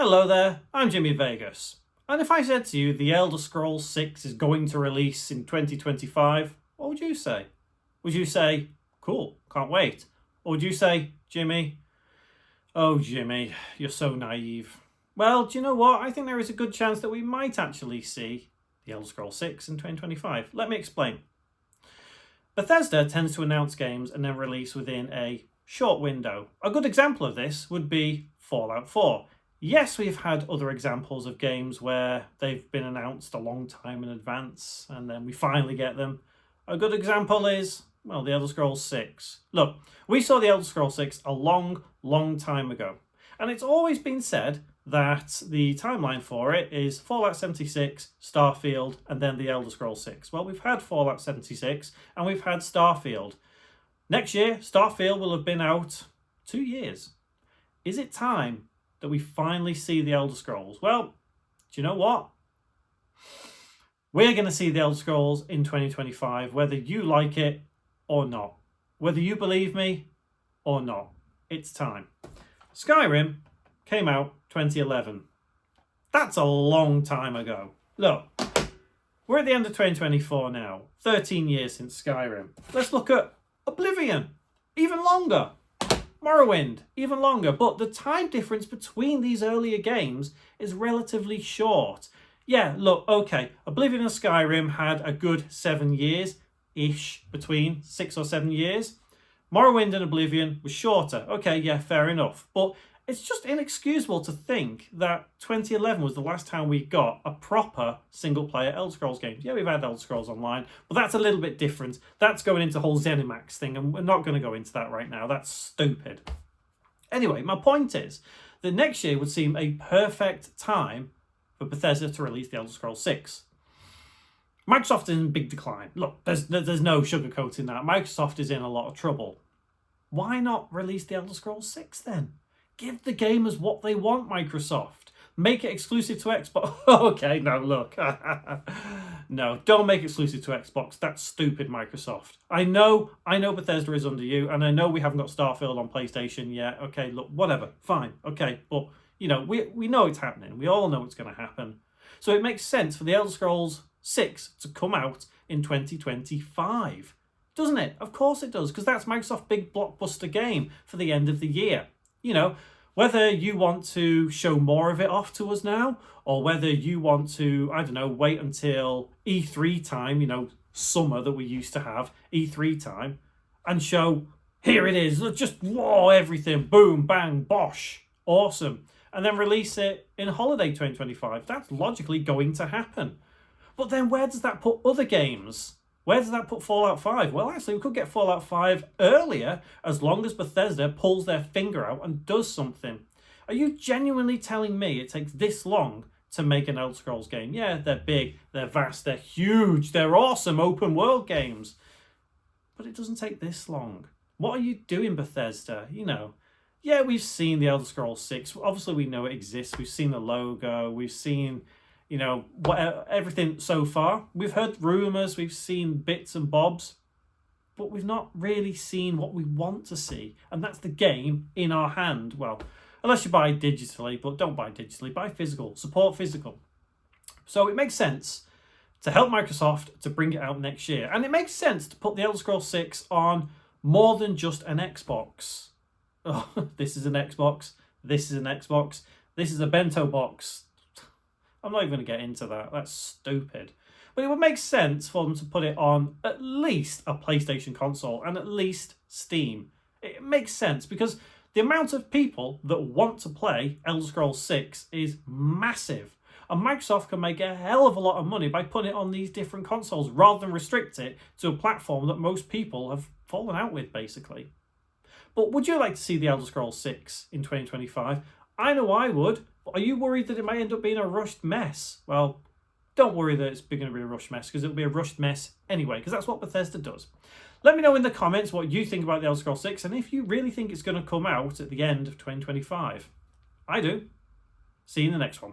Hello there, I'm Jimmy Vegas. And if I said to you The Elder Scrolls 6 is going to release in 2025, what would you say? Would you say, cool, can't wait? Or would you say, Jimmy, oh Jimmy, you're so naive? Well, do you know what? I think there is a good chance that we might actually see The Elder Scrolls 6 in 2025. Let me explain. Bethesda tends to announce games and then release within a short window. A good example of this would be Fallout 4. Yes, we've had other examples of games where they've been announced a long time in advance and then we finally get them. A good example is, well, The Elder Scrolls 6. Look, we saw The Elder Scrolls 6 a long time ago. And it's always been said that the timeline for it is Fallout 76, Starfield, and then The Elder Scrolls 6. Well, we've had Fallout 76 and we've had Starfield. Next year, Starfield will have been out 2 years. Is it time that we finally see The Elder Scrolls? Well, do you know what? We're going to see The Elder Scrolls in 2025, whether you like it or not. Whether you believe me or not. It's time. Skyrim came out 2011. That's a long time ago. Look, we're at the end of 2024 now. 13 years since Skyrim. Let's look at Oblivion. Even longer. Morrowind, even longer, but the time difference between these earlier games is relatively short. Yeah, look, okay, Oblivion and Skyrim had a good 7 years-ish between, 6 or 7 years. Morrowind and Oblivion was shorter. Okay, yeah, fair enough. But it's just inexcusable to think that 2011 was the last time we got a proper single-player Elder Scrolls game. Yeah, we've had Elder Scrolls Online, but that's a little bit different. That's going into the whole ZeniMax thing, and we're not going to go into that right now. That's stupid. Anyway, my point is that next year would seem a perfect time for Bethesda to release The Elder Scrolls 6. Microsoft is in big decline. Look, there's no sugarcoating that. Microsoft is in a lot of trouble. Why not release The Elder Scrolls 6 then? Give the gamers what they want, Microsoft. Make it exclusive to Xbox. Okay, no, look. No, don't make it exclusive to Xbox. That's stupid, Microsoft. I know Bethesda is under you, and I know we haven't got Starfield on PlayStation yet. Okay, look, whatever, fine. Okay, but, you know, we know it's happening. We all know it's going to happen. So it makes sense for The Elder Scrolls 6 to come out in 2025. Doesn't it? Of course it does, because that's Microsoft's big blockbuster game for the end of the year. You know, whether you want to show more of it off to us now, or whether you want to, I don't know, wait until E3 time, you know, summer that we used to have, E3 time, and show, here it is, just whoa, everything, boom, bang, bosh, awesome, and then release it in holiday 2025. That's logically going to happen. But then where does that put other games? Where does that put Fallout 5? Well, actually, we could get Fallout 5 earlier as long as Bethesda pulls their finger out and does something. Are you genuinely telling me it takes this long to make an Elder Scrolls game? Yeah, they're big, they're vast, they're huge, they're awesome open world games. But it doesn't take this long. What are you doing, Bethesda? You know, yeah, we've seen the Elder Scrolls 6. Obviously, we know it exists. We've seen the logo. We've seen, you know, everything so far. We've heard rumours, we've seen bits and bobs, but we've not really seen what we want to see, and that's the game in our hand. Well, unless you buy digitally, but don't buy digitally, buy physical, support physical. So it makes sense to help Microsoft to bring it out next year, and it makes sense to put the Elder Scrolls 6 on more than just an Xbox. Oh, this is an Xbox, this is an Xbox, this is a bento box. I'm not even going to get into that. That's stupid. But it would make sense for them to put it on at least a PlayStation console and at least Steam. It makes sense because the amount of people that want to play Elder Scrolls 6 is massive. And Microsoft can make a hell of a lot of money by putting it on these different consoles rather than restrict it to a platform that most people have fallen out with, basically. But would you like to see the Elder Scrolls 6 in 2025? I know I would. But are you worried that it might end up being a rushed mess? Well, don't worry that it's going to be a rushed mess, because it'll be a rushed mess anyway, because that's what Bethesda does. Let me know in the comments what you think about the Elder Scrolls 6 and if you really think it's going to come out at the end of 2025. I do. See you in the next one.